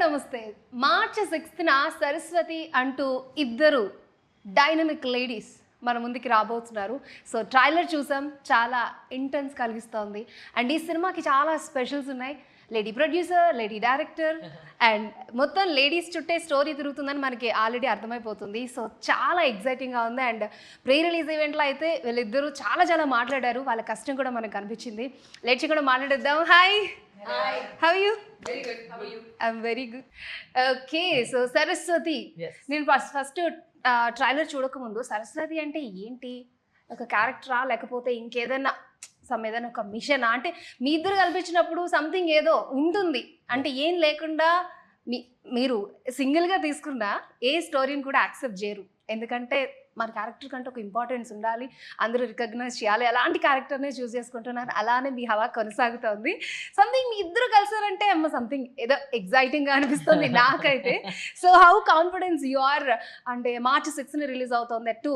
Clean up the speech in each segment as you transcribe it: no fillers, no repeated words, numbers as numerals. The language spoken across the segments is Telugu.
నమస్తే. మార్చి 6న సరస్వతి అంటూ ఇద్దరు డైనమిక్ లేడీస్ మన ముందుకి రాబోతున్నారు. సో ట్రైలర్ చూసాం, చాలా ఇంటెన్స్ కలిగిస్తోంది. అండ్ ఈ సినిమాకి చాలా స్పెషల్స్ ఉన్నాయి. Lady producer, lady director and మొత్తం లేడీస్ చుట్టే స్టోరీ తిరుగుతుందని మనకి ఆల్రెడీ అర్థమైపోతుంది. సో చాలా ఎగ్జైటింగ్గా ఉంది. అండ్ ప్రీ రిలీజ్ ఈవెంట్లో అయితే వీళ్ళిద్దరూ చాలా మాట్లాడారు. వాళ్ళ కష్టం కూడా మనకు కనిపించింది. లేట్ కూడా మాట్లాడేద్దాం. Hi, how you? Very good. How are you? I'm very good. Okay, so Saraswati, నేను ఫస్ట్ ట్రైలర్ చూడకముందు సరస్వతి అంటే ఏంటి, ఒక క్యారెక్టరా లేకపోతే ఇంకేదైనా ఏదైనా ఒక మిషనా, అంటే మీ ఇద్దరు కల్పించినప్పుడు సంథింగ్ ఏదో ఉంటుంది. అంటే ఏం లేకుండా మీరు సింగిల్గా తీసుకున్న ఏ స్టోరీని కూడా యాక్సెప్ట్ చేయరు. ఎందుకంటే మన క్యారెక్టర్ కంటే ఒక ఇంపార్టెన్స్ ఉండాలి, అందరూ రికగ్నైజ్ చేయాలి. అలాంటి క్యారెక్టర్నే చూస్ చేసుకుంటున్నారు. అలానే మీ హవా కొనసాగుతుంది. సంథింగ్ మీ ఇద్దరు కలిసారంటే సంథింగ్ ఏదో ఎగ్జైటింగ్గా అనిపిస్తుంది నాకైతే. So how confidence you are, అంటే మార్చి 6న రిలీజ్ అవుతుంది, అటు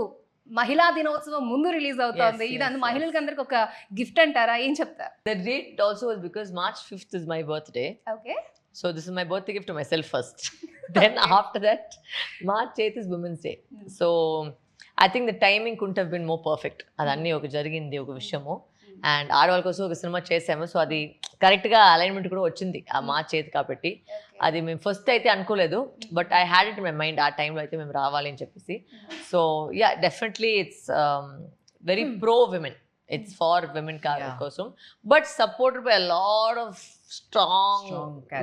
మహిళా దినోత్సవం ముందు రిలీజ్ అవుతుంది. ఇది అందు మహిళలకి అందరికి ఒక గిఫ్ట్ అంటారా, ఏం చెప్తారు? The date also is because March 5th is my birthday. Okay, So this is my birthday gift to myself first. Then after that, March 8th is Women's Day. So I think the timing couldn't have been more perfect. అదన్నీ ఒక జరిగింది, ఒక విషయము. అండ్ ఆడవాళ్ళ కోసం ఒక సినిమా చేసాము. సో అది కరెక్ట్గా అలైన్మెంట్ కూడా వచ్చింది ఆ March 8th కాబట్టి. అది మేము ఫస్ట్ అయితే అనుకోలేదు, but I had it in my mind. ఆ టైంలో అయితే మేము రావాలి అని చెప్పేసి. So yeah, definitely it's very pro women. It's for women కోసం, but supported by a lot of strong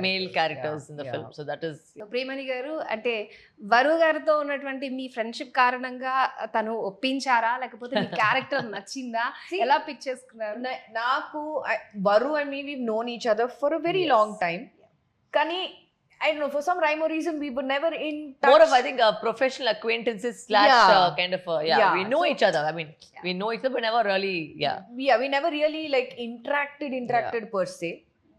male characters in the film. So that is Priyamani garu, అంటే వరు గారితో ఉన్నటువంటి మీ ఫ్రెండ్షిప్ కారణంగా తను ఒప్పించారా, లేకపోతే మీ క్యారెక్టర్ నచ్చిందా, ఎలా పిక్ చేసుకున్నారు? నాకు వరు and me we've known each other for a very long time. కానీ I don't know, for some rhyme or reason we were never in touch. More of, I think, professional acquaintances slash kind of we know each other. I mean, we know each other, but never really, we never really like interacted per se.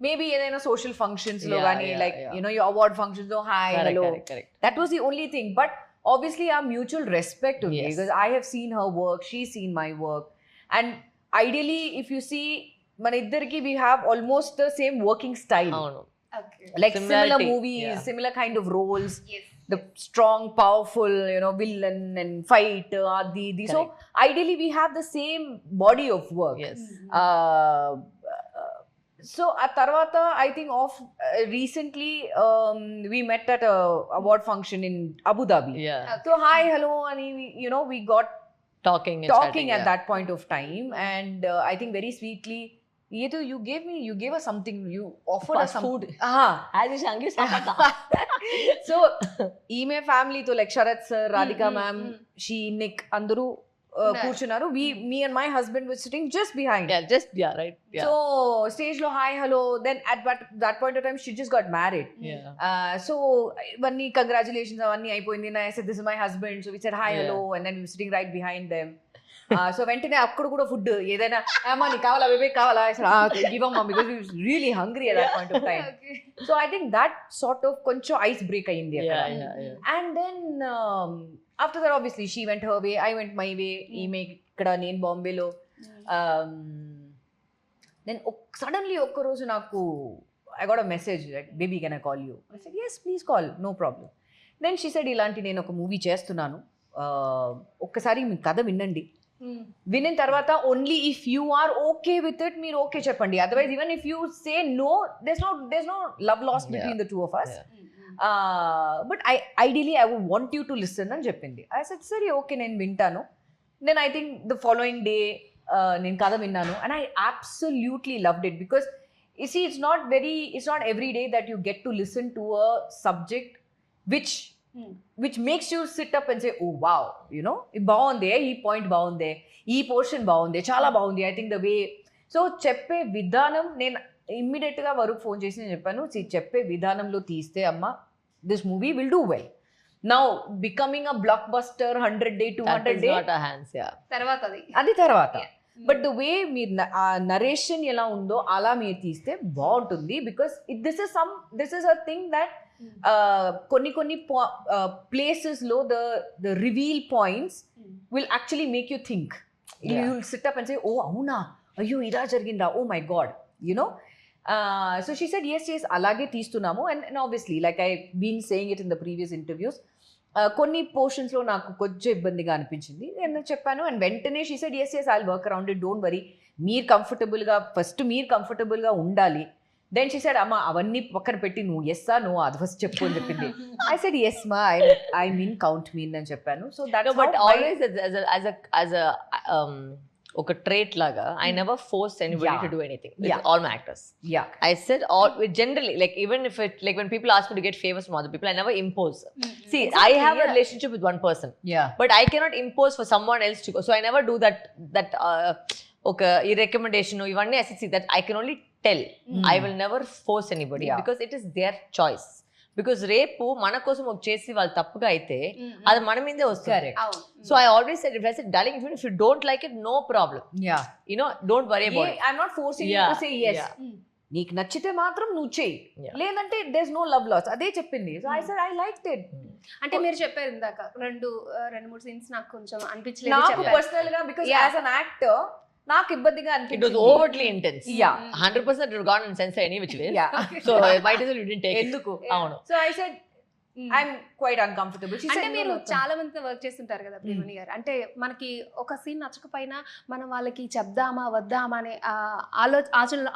Maybe in a social functions lo gani, like you know, your award functions lo, hi, hello. Correct. That was the only thing. But obviously our mutual respect only, because I have seen her work, she's seen my work, and ideally if you see మన ఇద్దరికి we have almost the same working style. Like similar movies, similar kind of roles, the strong, powerful, you know, villain and fight, so ideally we have the same body of work. So at tarvata I think recently we met at a award function in Abu Dhabi. So hi, hello, and you know, we got talking at that point of time, and I think very sweetly, you gave us something, you offered us some food. So ime family to like Sharat sir, Radhika ma'am, she, Nick, andaru కూర్చున్నారు. me and my husband were sitting just behind. Right. So stage lo hi, hello. Then at that point of time she just got married. So vanni congratulations avanni ayipoyindi. I said this is my husband, so we said hi, hello, and then we were sitting right behind them. So వెంటనే అక్కడ కూడా ఫుడ్ ఏదైనా అమ్మా నీకు కావాలా, బేబీ కావాలా, గివ్ అమ్మా, because we was really hungry at that point of time. So I think that sort of కొంచెం ఐస్ బ్రేక్ అయ్యింది అక్కడ. And then after that obviously she went her way, I went my way. ఈమె ఇక్కడ, నేను బాంబేలో. దెన్ సడన్లీ ఒక్కరోజు నాకు I got a message like, baby can I call you? I said yes, please call, no problem. Then she said, ఇలాంటి నేను ఒక మూవీ చేస్తున్నాను, ఒక్కసారి మీ కథ వినండి. వినిన తర్వాత only if you are okay with it, మీరు ఓకే చెప్పండి. Otherwise even if you say no, there's no love lost between the two of us. But ideally I would want you to listen అని చెప్పింది. I said సరే ఓకే, నేను వింటాను. Then I think the following day నేను కథ విన్నాను, and I absolutely loved it, because you see it's not every day that you get to listen to a subject which makes you sit up and say, oh wow, you know, బాగుంది, ఈ పాయింట్ బాగుంది, ఈ పోర్షన్ బాగుంది, చాలా బాగుంది. I think the way, so చెప్పే విధానం, నేను ఇమ్మీడియట్గా వరకు ఫోన్ చేసి నేను చెప్పాను, చెప్పే విధానంలో తీస్తే అమ్మ this movie will do well. Now becoming a blockbuster 100 day 200 day తర్వాత బట్ ద వే మీరు ఆ నరేషన్ ఎలా ఉందో అలా మీరు తీస్తే బాగుంటుంది. Because this is a thing that కొన్ని ప్లేసెస్లో the reveal points will actually make you think. You will sit up and say, oh అవునా, అయ్యో ఇలా జరిగిందా, oh my god, you know. So she said yes అలాగే తీస్తున్నాము and obviously like I been saying it in the previous interviews కొన్ని పోర్షన్స్లో నాకు కొంచెం ఇబ్బందిగా అనిపించింది నేను చెప్పాను అండ్ వెంటనే she said yes I work around it don't worry మీరు కంఫర్టబుల్గా ఉండాలి. దెన్ షీ సెడ్ అమ్మ అవన్నీ పక్కన పెట్టి నువ్వు ఎస్సా నువ్వు అది ఫస్ట్ చెప్పు అని చెప్పింది. ఐ సెడ్ yes మా ఐ మీన్ కౌంట్ మీన్ అని చెప్పాను. So that but always as a ఒక ట్రేట్ లాగా I never force anybody to do anything with all my actors. I said all generally, like even if it, like when people ask me to get favors from other people, I never impose. See, I have a relationship with one person, but I cannot impose for someone else to go. So I never do that okay ఈ recommendation ఇవన్నీ I see that I can only tell. I will never force anybody because it is their choice. Because రేపు మన కోసం ఒక చేసి వాళ్ళు తప్పుగా అయితే అది మన మీదే వస్తుంది. So I always said darling if you don't like it no problem, you know don't worry about it. I am not forcing you to say yes. నీకు నచ్చితే మాత్రం నువ్వు చెయ్యి, లేదంటే there is no love lost. అదే చెప్పింది. So I said I liked it. అంటే మీరు చెప్పారు ఇందాక రెండు మూడు సీన్స్ నాకు కొంచెం అనిపించలేదు నాకు పర్సనల్ గా బికాజ్ యాజ్ అన్ యాక్టర్ నాకు ఇబ్బందిగా అనిపించింది. It was overtly intense. 100% it had gone in sense any which way. So might as well you didn't take it. ఎందుకు? అవును. So I said I'm quite uncomfortable. She అంటే said మీరు చాలా మందితో వర్క్ చేస్తుంటారు కదా ప్రియమణి గారు, అంటే మనకి ఒక సీన్ నచ్చకపోయినా మనం వాళ్ళకి చెప్దామా వద్దామా అనే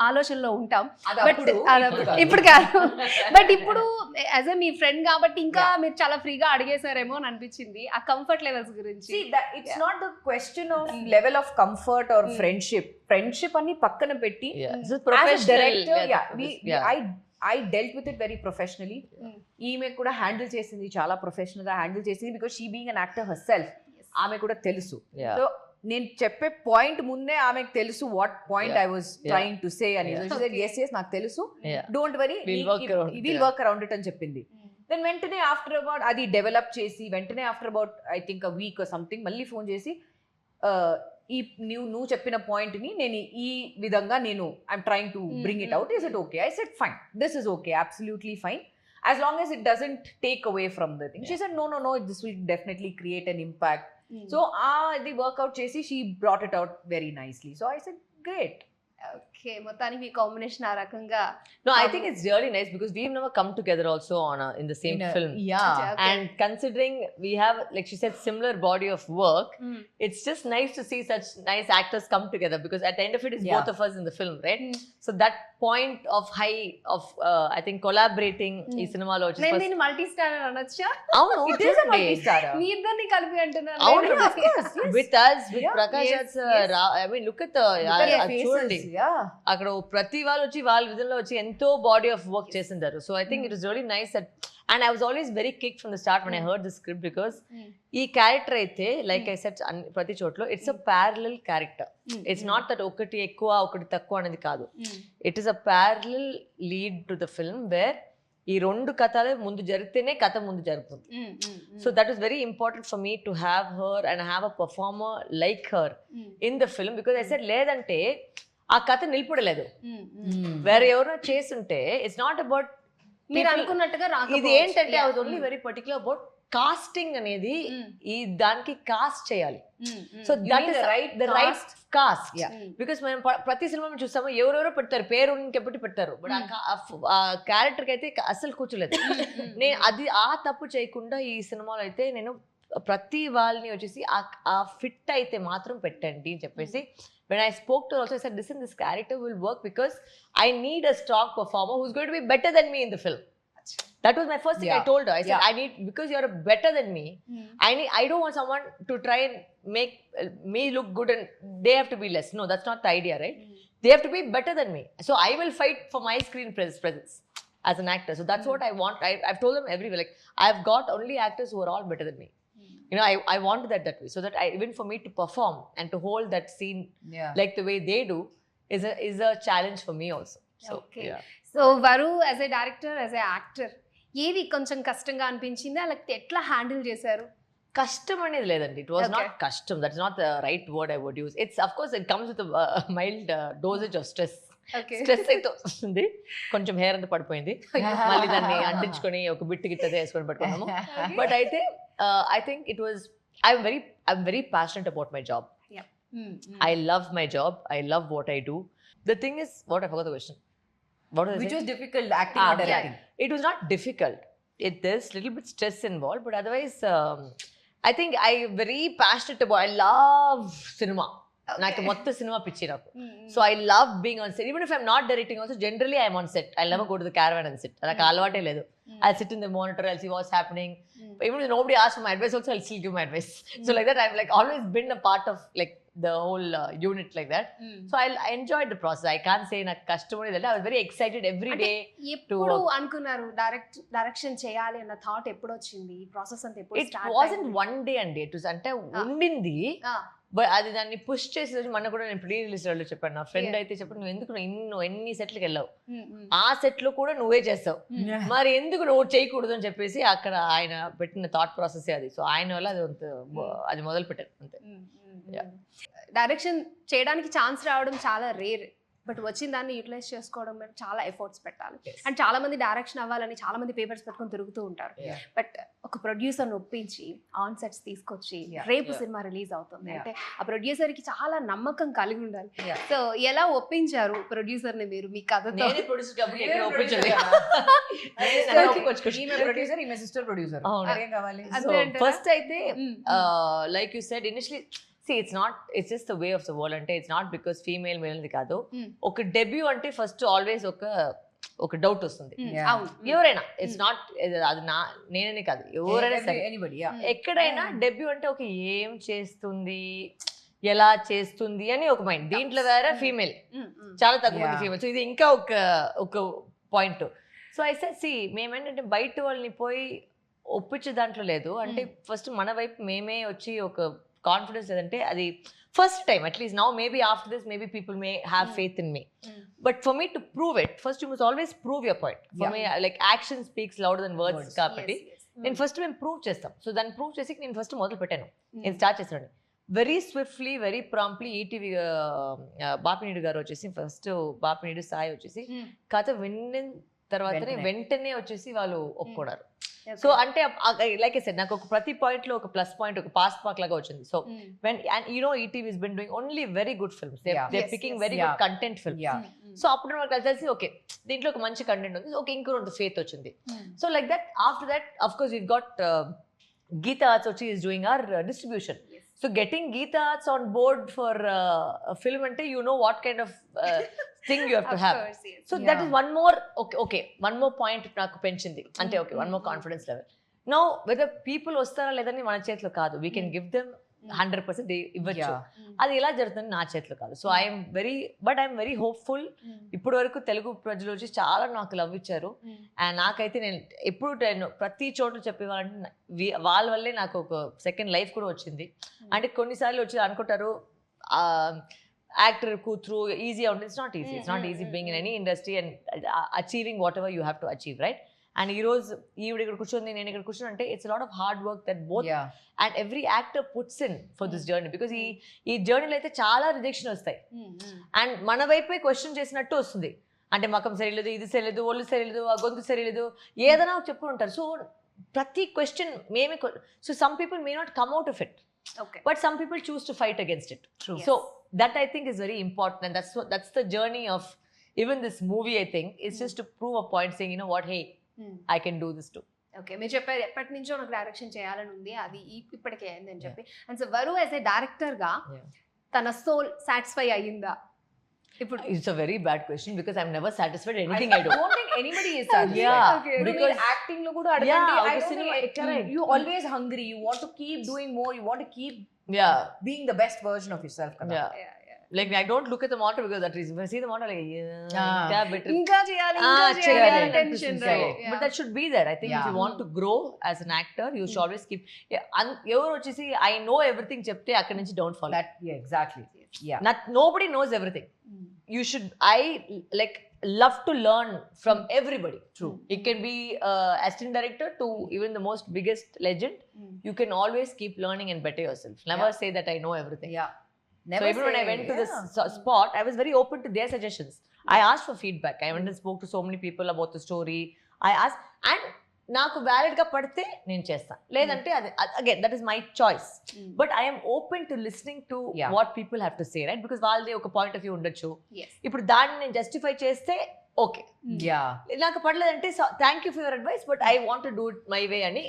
ఆలోచనలో ఉంటాం. ఇప్పుడు కాదు, బట్ ఇప్పుడు యాజ్ ఎ మీ ఫ్రెండ్ కాబట్టి ఇంకా మీరు చాలా ఫ్రీగా అడిగేసారేమో అని అనిపించింది. ఆ కంఫర్ట్ లెవెల్స్ గురించి. It's not the question of level of comfort or friendship అని పక్కన పెట్టి I dealt with it very professionally. ఈమె కూడా హ్యాండిల్ చేసింది చాలా ప్రొఫెషనల్ గా హ్యాండిల్ చేసింది because she being an actor her self. ఆమె కూడా తెలుసు. సో నేను చెప్పే పాయింట్ ముందే ఆమెకు తెలుసు what point I was trying to say అని. yes నాకు తెలుసు, don't worry will work around it అని చెప్పింది. దెన్ వెంటనే ఆఫ్టర్ అబౌట్ అది డెవలప్ చేసి వెంటనే after about I think a week something మళ్ళీ ఫోన్ చేసి ఈ నువ్వు చెప్పిన పాయింట్ ని నేను ఈ విధంగా నేను I'm trying to bring it out. Is it okay? I said fine, this is okay, absolutely fine, as long as it doesn't take away from the thing. She said no, this will definitely create an impact. So the workout chesi she brought it out very nicely. So I said great. Okay, మొత్తానికి మీ కాంబినేషన్ ఆ రకంగా. No, I think it's really nice because we've never come together also in the same film. And considering we have, like she said, similar body of work, it's just nice to see such nice actors come together because at the end of it is both of us in the film, right? So that point of high of I think collaborating ఈ సినిమాలో నేను దీన్ని మల్టీ స్టారర్ అనొచ్చా? అవును, it is a multi starrer. మీ ఇద్దరిని కలిపి అంటున్నారు. అవును, of course, with us, with Prakash sir. I mean, look at the చూడండి, అక్కడ ప్రతి వాళ్ళు వచ్చి వాళ్ళ విధంలో వచ్చి ఎంతో బాడీ ఆఫ్ వర్క్ చేసింటారు. So I think it is really nice that, and I was always very kick from the start when I heard the script because ఈ క్యారెక్టర్ అయితే లైక్ ఐ సెడ్ ప్రతి చోట్ల it's a parallel character. It's not that ఒకటి ఎక్కువ ఒకటి తక్కువ అనేది కాదు. It is a parallel lead to the film where ఈ రెండు కథలే ముందు జరిగితేనే కథ ముందు జరుగుతుంది. So that is very important for me to have her and have a performer like her in the film because I said లేదంటే ఆ కథ నిలిపడలేదు. వేరే ఎవరో చేస్తుంటే ఇట్స్ నాట్ అబౌట్ మీరు అనుకున్నట్టుగా ఇది ఏంటంటే I was only very particular about casting అనేది ఈ దానికి కాస్ట్ చేయాలి. So that is the right cast because మనం ప్రతి సినిమా చూస్తాము ఎవరెవరో పెడతారు, పేరు ఎప్పుడు పెడతారు, బట్ ఆ క్యారెక్టర్ కి అయితే అస్సలు కూర్చోలేదు. నేను అది ఆ తప్పు చేయకుండా ఈ సినిమాలో అయితే నేను ప్రతి వాళ్ళని వచ్చేసి ఆ ఫిట్ అయితే మాత్రం పెట్టండి అని చెప్పేసి when I spoke to her also, I said, listen, this character will work because I need a strong performer who's going to be better than me in the film. That was my first thing I told her. I said, I need, because you're better than me, I don't want someone to try and make me look good and they have to be less. No, that's not the idea, right? They have to be better than me. So I will fight for my screen presence as an actor. So that's what I want. I've told them everywhere, like, I've got only actors who are all better than me. You know, I wanted that way so that even for me to perform and to hold that scene like the way they do is a challenge for me also. So okay. So Varu as a director, as a actor, ఏది కొంచెం కష్టంగా అనిపించింది, అలాగే ఎట్లా హ్యాండిల్ చేశారు? కష్టం అనేది లేదండి. ఇట్ వాజ్ నాట్ కష్టం, that's not the right word I would use. It's of course it comes with mild dosage of stress. Stress అయితే వస్తుంది, కొంచెం హెయిర్ అంతా పడిపోయింది, మళ్ళీ దాన్ని అంటించుకొని ఒక బిట్టు గిట్ట వేసుకొని పట్టుకున్నాము. బట్ అయితే I think it was, I'm very passionate about my job. I love my job. I love what I do. The thing is, what I forgot the question. what was Which it? was difficult, acting or Yeah. directing? It was not difficult. There's little bit stress involved, but otherwise, I think I very passionate about. I love cinema. నాకు మొత్తం సినిమా పిచ్చి నాకు. So I love being on set. Even if I'm not directing also generally I'm on set. I never go to the caravan and set. నాకు అలవాటే లేదు. I sit in the monitor, I see what's happening. Even if nobody asks for my advice also, I'll still give my advice. So like that, I've like always been a part of like the whole unit like that. So I enjoyed the process. I can't say నాకు కష్టం అనేది. I was very excited every day. ఎప్పుడు అనుకున్నారు డైరెక్షన్ చేయాలి అన్న థాట్ ఎప్పుడు వచ్చింది? ఈ ప్రాసెస్ అంతా ఎప్పుడు It start wasn't one day and it was అంటే ఉండింది. బట్ అది దాన్ని పుష్ చేసేది మన కూడా నేను ప్రీ రిలీజ్ లో చెప్పాను. నా ఫ్రెండ్ అయితే చెప్పాను, నువ్వు ఎందుకు ఎన్ని సెట్లకి వెళ్ళావు, ఆ సెట్ లో కూడా నువ్వే చేస్తావు, మరి ఎందుకు నువ్వు చేయకూడదు అని చెప్పేసి అక్కడ ఆయన పెట్టిన థాట్ ప్రాసెస్ అది. సో ఆయన వల్ల అది మొదలు పెట్టారు అంతే. డైరెక్షన్ చేయడానికి ఛాన్స్ రావడం చాలా రేర్, బట్ వచ్చిన దాన్ని యూటిలైజ్ చేసుకోవడం మీద చాలా ఎఫర్ట్స్ పెట్టాలి. అండ్ చాలా మంది డైరెక్షన్ అవ్వాలని చాలా మంది పేపర్స్ పెట్టుకొని తిరుగుతూ ఉంటారు. బట్ ఒక ప్రొడ్యూసర్ ఒప్పించి ఆన్ సెట్స్ తీసుకొచ్చి రేపు సినిమా రిలీజ్ అవుతుంది అంటే ఆ ప్రొడ్యూసర్ కి చాలా నమ్మకం కలిగి ఉండాలి. సో ఎలా ఒప్పించారు ప్రొడ్యూసర్ ని మీరు? మీ కథతో ఫస్ట్ అయితే like you said initially, see it's just the way of the world అంటే it's not because female male the కాదు. ఒక డెబ్యూ అంటే ఫస్ట్ ఆల్వేస్ ఒక డౌట్ వస్తుంది ఎవరైనా. ఇట్స్ నాట్ అది నేననే కాదు, ఎవరైనా సరే ఎక్కడైనా డెబ్యూ అంటే ఒక ఏం చేస్తుంది, ఎలా చేస్తుంది అని ఒక మైండ్. దీంట్లో వేరే ఫీమేల్ చాలా తక్కువ మంది ఫీమేల్. సో ఇది ఇంకా ఒక point. So I said see మేమేంటంటే బయట వాళ్ళని పోయి ఒప్పించే దాంట్లో లేదు. అంటే ఫస్ట్ మన వైపు మేమే వచ్చి ఒక కాన్ఫిడెన్స్ లేదంటే అది first time. At least now maybe after this maybe people may have faith in me, but for me to prove it first you must always prove your point. For me like action speaks louder than words కాబట్టి నేను ఫస్ట్ మేము ప్రూవ్ చేస్తాం. సో దాన్ని ప్రూవ్ చేసి నేను ఫస్ట్ మొదలు పెట్టాను, నేను స్టార్ట్ చేస్తాను very swiftly very promptly. ETV Bapineedu గారు వచ్చేసి ఫస్ట్ బాపినీడు సాయి వచ్చేసి కథ విన్న తర్వాతనే వెంటనే వచ్చేసి వాళ్ళు ఒప్పుకున్నారు. సో అంటే లైక్ ఐ సెడ్ నాకు ఒక ప్రతి పాయింట్ లో ఒక ప్లస్ పాయింట్, ఒక పాస్ మార్క్ లాగా వచ్చింది. So when and you know ETV is been doing only very good films, they picking very good content films. So అప్పుడు నాకు తెలిసి ఓకే దీంట్లో ఒక మంచి కంటెంట్ ఉంది, ఓకే ఇంకో రెండు ఫేత్ వచ్చింది. So like that after that of course we got Geeta Arts వచ్చి is doing our distribution. So getting Geeta Arts on board for a film ante you know what kind of thing you have to have. Course, yes. So that is one more okay one more point naaku penchindi ante okay one more confidence level. Now whether people ostara ledani mana chetlo kaadu, we can give them 100% ఇవ్వచ్చు. అది ఎలా జరుగుతుంది నా చేతిలో కాదు. So I'm very hopeful. ఇప్పటి వరకు తెలుగు ప్రజలు వచ్చి చాలా నాకు లవ్ ఇచ్చారు. అండ్ నాకైతే నేను ఎప్పుడు ప్రతి చోట్ల చెప్పేవాళ్ళంటే వాళ్ళ వల్లే నాకు ఒక సెకండ్ లైఫ్ కూడా వచ్చింది. అంటే కొన్నిసార్లు వచ్చి అనుకుంటారు యాక్టర్ కూతురు ఈజీగా ఉంటుంది. It's not easy being in any industry and achieving what ever you have to achieve, right? And ఈ రోజు ఈవిడ ఇక్కడ కూర్చొని నేను ఇక్కడ కూర్చొని అంటే it's lot of hard work that both and every actor puts in for this journey. Because ఈ జర్నీలో అయితే చాలా రిజెక్షన్ వస్తాయి అండ్ మన వైపే క్వశ్చన్ చేసినట్టు వస్తుంది. అంటే మకం సరిలేదు, ఇది సరిలేదు, ఒళ్ళు సరిలేదు, గొంతు సరిలేదు, ఏదైనా చెప్పుకుని ఉంటారు. సో ప్రతి క్వశ్చన్ మేమే. So some people may not come out of it, but some people choose to fight against it. So that I think is very important and that's the journey of even this movie. I think it's just to prove a point saying, you know what, hey, I can do this too. Okay, మీరు చెప్పారు ఎప్పటి నుంచో నాకు డైరెక్షన్ చేయాలని ఉంది, అది ఇప్పటికే అయింది అని చెప్పి. అండ్ సో వరు యాజ్ ఏ డైరెక్టర్ గా తన సోల్ సాటిస్ఫై అయ్యిందా? ఇప్పుడు it's a very bad question because I'm never satisfied anything I do. I don't think anybody is satisfied. Yeah, because acting lo kuda adagandi, you always hungry, you want to keep doing more, you want to keep being the best version of yourself kada. Yeah. Like I don't look at the monitor because that reason. If I see the monitor like ఇంకా చేయాలి tension, but that should be there. I think if you want to grow as an actor you should always keep ఎవరు వచ్చేసి I know everything చెప్తే అక్కడి నుంచి don't fall. That exactly. Nobody knows everything. You should like love to learn from everybody. True. It can be assistant director to even the most biggest legend. You can always keep learning and better yourself. Never say that I know everything. Never. So even when I went to this spot, I was very open to their suggestions. I asked for feedback. I went and spoke to so many people about the story. I asked, and నాకు వ్యాలిడ్ గా పడితే నేను చేస్తాను, లేదంటే అది again that is my choice. But I'm open to listening to what people have to say, right? Because వాళ్ళది ఒక పాయింట్ ఆఫ్ వ్యూ ఉండొచ్చు. ఇప్పుడు దాన్ని నేను జస్టిఫై చేస్తే ఓకే యా నాకు పడలేదంటే thank you for your advice but I want do it my way అని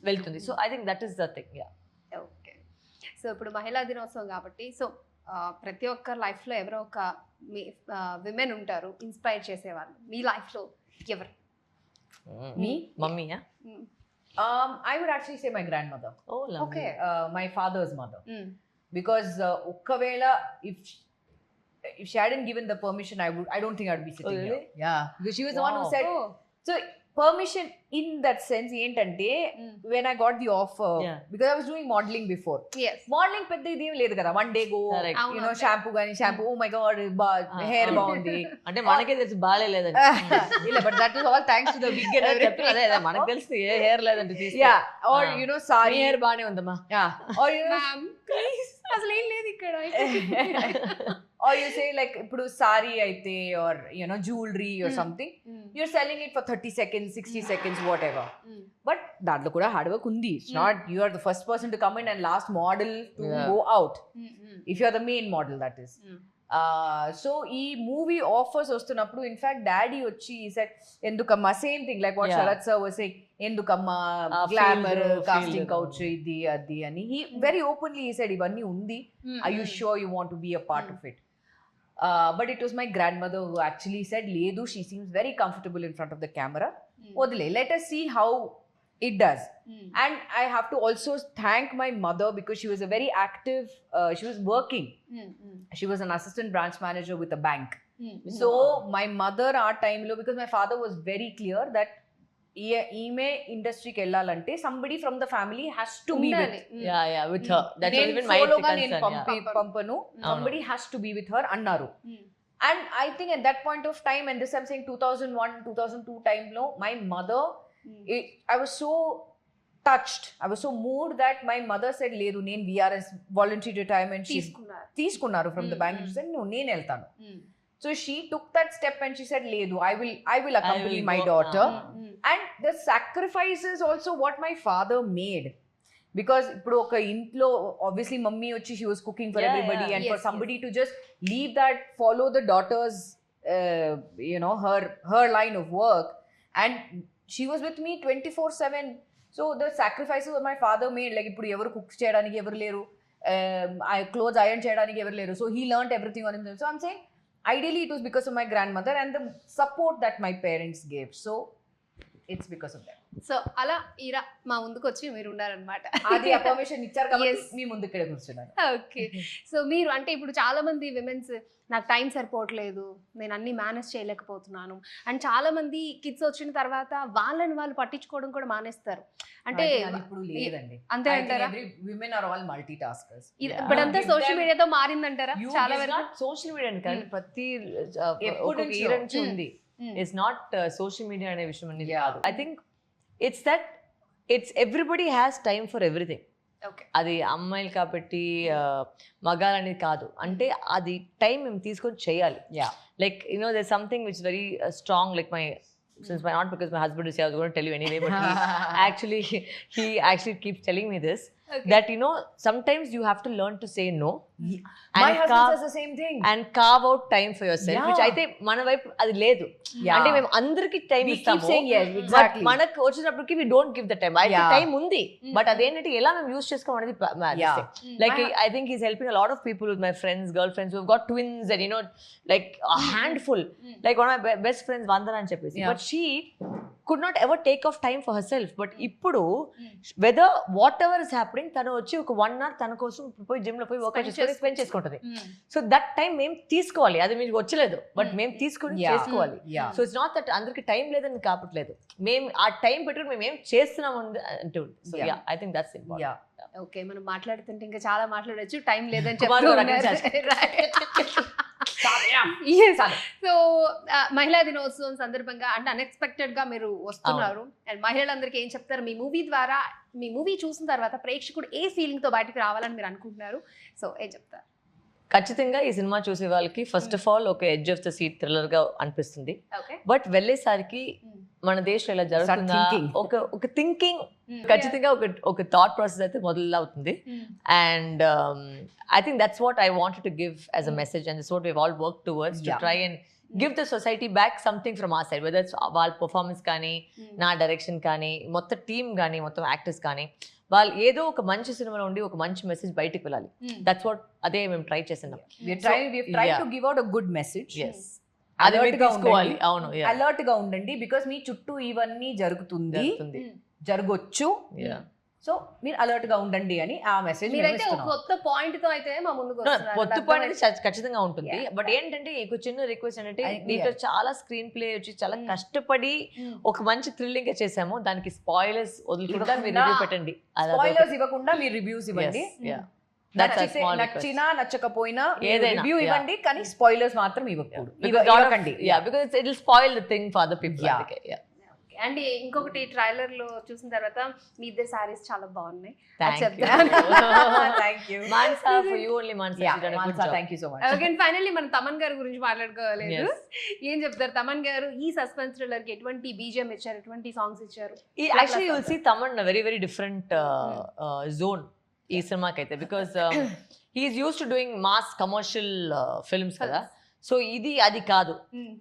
వెళ్తుంది. So I think that is the thing. Okay. So ఇప్పుడు మహిళా దినోత్సవం కాబట్టి సో ప్రతి ఒక్కరి లైఫ్లో ఎవరో ఒక విమెన్ ఉంటారు ఇన్స్పైర్ చేసేవాళ్ళు. మీ లైఫ్లో ఎవరు? మీ మమ్మీయా? I would actually say my grandmother. Oh, lovely. Okay, my father's mother. Because okkavela if she hadn't given the permission, I don't think I would be sitting really? here. Yeah, because she was the one who Wow. said. So permission in that sense ఏంటంటే when I got the offer, Yeah. because I was doing modeling before. Yes. Modeling పెద్ద ఇదేం లేదు కదా, one day go, Correct. you know, shampoo, oh my god, hair బాగుంది. అంటే మనకే తెలిసి బాగాలేదండి. ಇಲ್ಲ, but that was all thanks to the wig and everything. అదే మనకు తెలిసి ఏ హెయిర్ లేదంటే Yeah, or you know, sari hair బాగానే ఉందమ్మా. yeah, or you know, ma'am please అసలు ఏం లేదు ఇక్కడ. or you say like ఇప్పుడు sari అయితే or you know jewelry or something, you're selling it for 30 seconds, 60 seconds, whatever. But దాంట్లో కూడా హార్డ్ వర్క్ ఉంది. It's not you are the first person to come in and last model to go out. If you are the main model, that is. So ఈ మూవీ ఆఫర్స్ వస్తున్నప్పుడు ఇన్ఫాక్ట్ డాడీ వచ్చి said ఎందుకమ్మా same thing like what Sharath sir was saying, ఎందుకమ్మా గ్లామర్ కాస్టింగ్ కౌచ్ ఇది అది అని he very openly he said ఇవన్నీ ఉంది, I you sure you want to be a part of it. But it was my grandmother who actually said లేదు, she seems very comfortable in front of the camera, వదిలే let us see how it does. And I have to also thank my mother because she was a very active, she was working, she was an assistant branch manager with a bank. So my mother our time lo, because my father was very clear that ఈమె ఇండస్ట్రీకి వెళ్ళాలంటే somebody from the family has to be with. Yeah, with her. That's నేను even my సోలోగా నేను concern. పంపను, somebody has to be with her అన్నారు. And I think at that point of time, and this I'm saying 2001 2002 time lo, my mother, I was so touched, I was so moved that my mother said లేదు నేను VRS voluntary retirement తీసుకున్నారు from the bank. She said no, నేను వెళ్తాను. So she took that step and she said లేదు, I will accompany my daughter. And the sacrifices also what my father made, because ఇప్పుడు ఒక ఇంట్లో obviously mummy వచ్చి she was cooking for everybody, and for somebody to just leave that, follow the daughter's you know her line of work, and she was with me 24/7. So the sacrifices that my father made, like ఇప్పుడు ఎవరు కుక్ చేయడానికి ఎవరు లేరు, clothes iron చేయడానికి ఎవరు లేరు, so he learned everything on himself. So I'm saying ideally it was because of my grandmother and the support that my parents gave, so it's because of that. So అలా ఈరా మా ముందుకు వచ్చి మీరు ఉన్నారనమాట. అది ఆ పర్మిషన్ ఇచ్చారు కాబట్టి మీ ముందు ఇక్కడ కూర్చున్నాను. ఓకే. సో మీరు అంటే ఇప్పుడు చాలా మంది విమెన్స్ నాకు టైం సరిపోవట్లేదు, నేను అన్ని మేనేజ్ చేయలేకపోతున్నాను అండ్ చాలా మంది కిడ్స్ వచ్చిన తర్వాత వాళ్ళని వాళ్ళు పట్టించుకోవడం కూడా మానేస్తారు. అంటే ఇప్పుడు లేదండి, అంతే అంటారా? women are all multitaskers. ఇప్పుడంతా సోషల్ మీడియాతో మారిందంటారా? చాలా వరకు సోషల్ మీడియా కానీ ప్రతి ఎప్పుడు నుంచి ఉంది. ఇట్స్ నాట్ సోషల్ మీడియా అనే విషయం అనేది కాదు. I think it's that it's everybody has time for everything. అది అమ్మాయిలు కాబట్టి మగాలని కాదు, అంటే అది టైం మేము తీసుకొని చేయాలి. Like you know there something which very strong, like my since my not because my husband is here, I was going to tell you anyway, but he actually keeps telling me this, that you know sometimes you have to learn to say no. My husband says the same thing. And carve out time for yourself, which I think మన వైపు అది లేదు. అంటే మేము అందరికి టైం ఇస్తాము, బట్ మనకు వచ్చినప్పటికి we don't give the time. అయితే టైం ఉంది, బట్ అదేంటంటే ఎలా మేము యూస్ చేసుకోవడం అనేది like I think he's helping a lot of people with my friends, girlfriends who have got twins and you know like a handful, like one of my best friends Vandana అని చెప్పేసి, but she could not ever take off time for herself. But ఇప్పుడు whether whatever is happening తను వచ్చి ఒక 1 hour తన కోసం పోయి జిమ్ లో పోయి వర్కౌట్ చేసుకొని స్పెండ్ చేసుకుంటది. సో దట్ టైం మేము తీసుకోవాలి, అది మీకు వచ్చలేదు బట్ మేము తీసుకొని చేసుకోవాలి. సో ఇట్స్ నాట్ దట్ అందరికి టైం లేదని కాపట్లేదు, మేము ఆ టైం పెట్టుకుని మేము ఏం చేస్తున్నాం అంటే. So yeah I think that's important. Okay, మనం మాట్లాడుతుంటే ఇంకా చాలా మాట్లాడొచ్చు, టైం లేదని చెప్పి. సో మహిళా దినోత్సవం సందర్భంగా అంటే అన్ఎక్స్పెక్టెడ్ గా మీరు వస్తున్నారు అండ్ మహిళలందరికీ ఏం చెప్తారు? మీ మూవీ ద్వారా, మీ మూవీ చూసిన తర్వాత ప్రేక్షకుడు ఏ ఫీలింగ్ తో బయటకు రావాలని మీరు అనుకుంటున్నారు? సో ఏం చెప్తారు? ఖచ్చితంగా ఈ సినిమా చూసే వాళ్ళకి ఫస్ట్ ఆఫ్ ఆల్ ఒక edge of the seat thriller గా అనిపిస్తుంది, బట్ వెళ్ళేసరికి మన దేశంలో ఇలా జరుగుతుందా ఒక థింకింగ్, ఖచ్చితంగా ఒక థాట్ ప్రాసెస్ అయితే మొదలవుతుంది. And I think that's what I wanted to give as a message, and that's what we've all worked towards, to try and give the society back something from ఆ సైడ్, వెదర్ వాళ్ళ పర్ఫార్మెన్స్ కానీ, నా డైరెక్షన్ కానీ, మొత్తం టీమ్ కానీ, మొత్తం యాక్టర్స్ కానీ, వాళ్ళు ఏదో ఒక మంచి సినిమాలో ఉండి ఒక మంచి మెసేజ్ బయటికి వెళ్ళాలి. దట్స్ వాట్ అదే మేము ట్రై చేస్తున్నాం. To give out a good message. అది తీసుకోవాలి. అవును, అలర్ట్ గా ఉండండి, బికాస్ మీ చుట్టూ ఇవన్నీ జరుగుతుంది, జరగొచ్చు, సో మీరు అలర్ట్ గా ఉండండి అని ఆ మెసేజ్. మీరైతే ఒక కొత్త పాయింట్ తో అయితే మా ముందుకు వస్తున్నారు. కొత్త పాయింట్ అయితే ఖచ్చితంగా ఉంటుంది. బట్ ఏంటంటే ఒక చిన్న రిక్వెస్ట్ ఏంటంటే, దీంట్లో చాలా స్క్రీన్ ప్లే వచ్చి చాలా కష్టపడి ఒక మంచి థ్రిల్లింగ్ గా చేసాము. దానికి స్పాయిలర్స్ వదులుకుంటా మీరు రివ్యూ పెట్టండి. స్పాయిలర్స్ ఇవ్వకుండా మీరు రివ్యూస్ ఇవ్వండి. నచ్చినా నచ్చకపోయినా రివ్యూ ఇవ్వండి, కానీ స్పాయిలర్స్ మాత్రం ఇవ్వకండి. Because it will spoil the thing for the people. And ఇంకొకటి ట్రైలర్ లో చూసిన తర్వాత మీ ఇద్దరు సారీస్ చాలా బాగున్నాయి. ఫైనల్లీ మనం తమన్ గారి గురించి మాట్లాడుకోలేదు. ఏం చెప్తారు తమన్ గారు ఈ సస్పెన్స్ థ్రిల్లర్ కి ఎటువంటి బీజిఎం ఇచ్చారు, ఎటువంటి సాంగ్స్ ఇచ్చారు? Actually you'll see Thaman very very different zone ఈ సినిమాకి అయితే, because he's use to doing mass commercial films కదా. సో ఇది అది కాదు,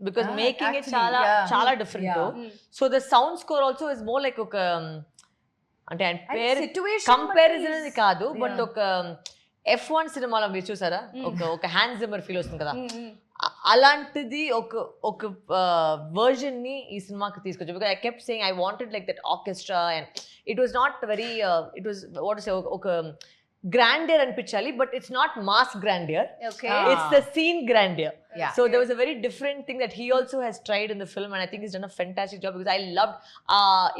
బికాస్ మేకింగ్ ఇట్ చాలా చాలా different. So the sound score also is more like ఒక, అంటే కంపారిజన్ అనేది కాదు, బట్ ఒక F1 సినిమాలో మీరు చూసారా, ఒక హ్యాన్స్ జిమ్మర్ ఫీల్ వస్తుంది కదా, అలాంటిది ఒక వర్జన్ ని ఈ సినిమాకి తీసుకొచ్చు. Because I kept saying I wanted like that orchestra, and it was not very, it was what to say, ఒక grandeur అనిపించాలి, but it's not mass grandeur, it's the scene grandeur. So there was a very different thing that he also has tried in the film, and I think he's done a fantastic job, because I loved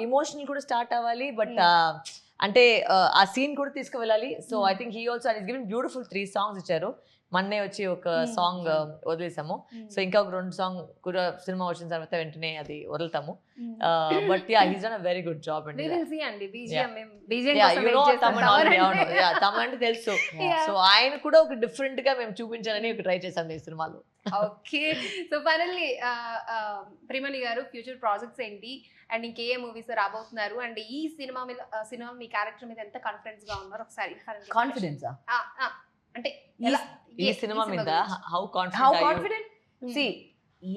emotional kuda start avali, but అంటే ఆ సీన్ కూడా తీసుకువెళ్ళాలి. So I think he also and is given beautiful 3 songs ఇచ్చారు. మొన్నే వచ్చి ఒక సాంగ్ వదిలేసాము. సో ఇంకా ఒక 2 songs కూడా సినిమా వచ్చిన తర్వాత వెంటనే అది వదులుతాము. But yeah, he's done a very good job అండి. తమ అంటే తెలుసు. సో ఆయన కూడా ఒక డిఫరెంట్ గా మేము చూపించాలని ట్రై చేసాం ఈ సినిమాలో. ఓకే, సో ఫైనల్లీ ప్రియమణి గారు ఫ్యూచర్ ప్రాజెక్ట్స్ ఏంటి, అండ్ ఇంకే మూవీస్ రాబోతున్నారు, అండ్ ఈ సినిమా మీ క్యారెక్టర్ మీద ఎంత కాన్ఫిడెన్స్ గా ఉన్నారు ఒకసారి? కాన్ఫిడెన్సా అంటే ఈ సినిమా మీద how confident? See,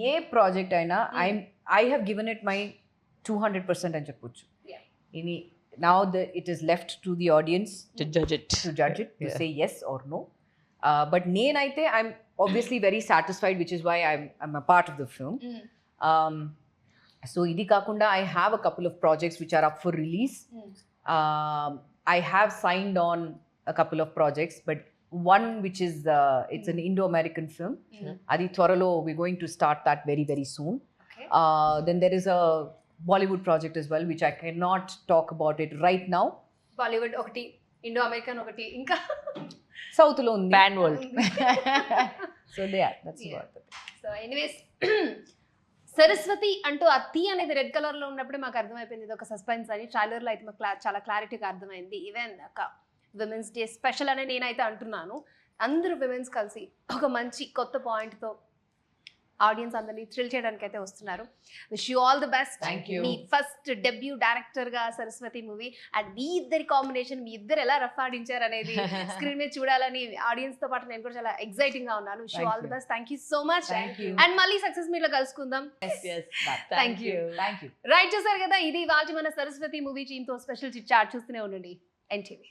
A project అయినా I have given it my 200% అని చెప్పొచ్చు. ఇది now it is left to the audience to judge it, to say yes or no. But నేనైతే I'm obviously very satisfied, which is why I'm a part of the film. So ఇది కాకుండా I have a couple of projects which are up for release. I have signed on a couple of projects, but one which is it's an Indo-American film. Adi Twaralo, we're going to start that very very soon. Then there is a Bollywood project as well, which I cannot talk about it right now. Bollywood okati, Indo-American okati, inka South lo undi, Pan World. So there, that's about it. So anyways, Saraswati అంటూ ఆ టీ అనేది రెడ్ కలర్ లో ఉన్నప్పుడే మాకు అర్థమైపోయింది ఇది ఒక సస్పెన్స్ అని. ట్రైలర్ లో అయితే మాకు చాలా క్లారిటీగా అర్థమైంది. ఈవెన్ ఒక విమెన్స్ డే స్పెషల్ అని నేనైతే అంటున్నాను. అందరూ విమెన్స్ కలిసి ఒక మంచి కొత్త పాయింట్తో ఆడియన్స్ అందరినీ థ్రిల్ చేయడానికి అయితే వస్తున్నారు. Wish you all the best. Me first debut director గా సరస్వతి మూవీ, అండ్ మీ ఇద్దరి కాంబినేషన్, మీ ఇద్దరు ఎలా రఫ్ ఆడించారు అనేది స్క్రీన్ మీద చూడాలని ఆడియన్స్ తో పాటు నేను కూడా చాలా ఎక్సైటింగ్ గా ఉన్నాను. Wish you all the best. Thank you so much, and మళ్ళీ సక్సెస్ మీట్ లో కలుసుకుందాం. Thank you. రైట్, చూసారు కదా, ఇది వాళ్ళ మన సరస్వతి మూవీ టీమ్ తో స్పెషల్ చిట్ చాట్. చూస్తూనే ఉండండి NTV.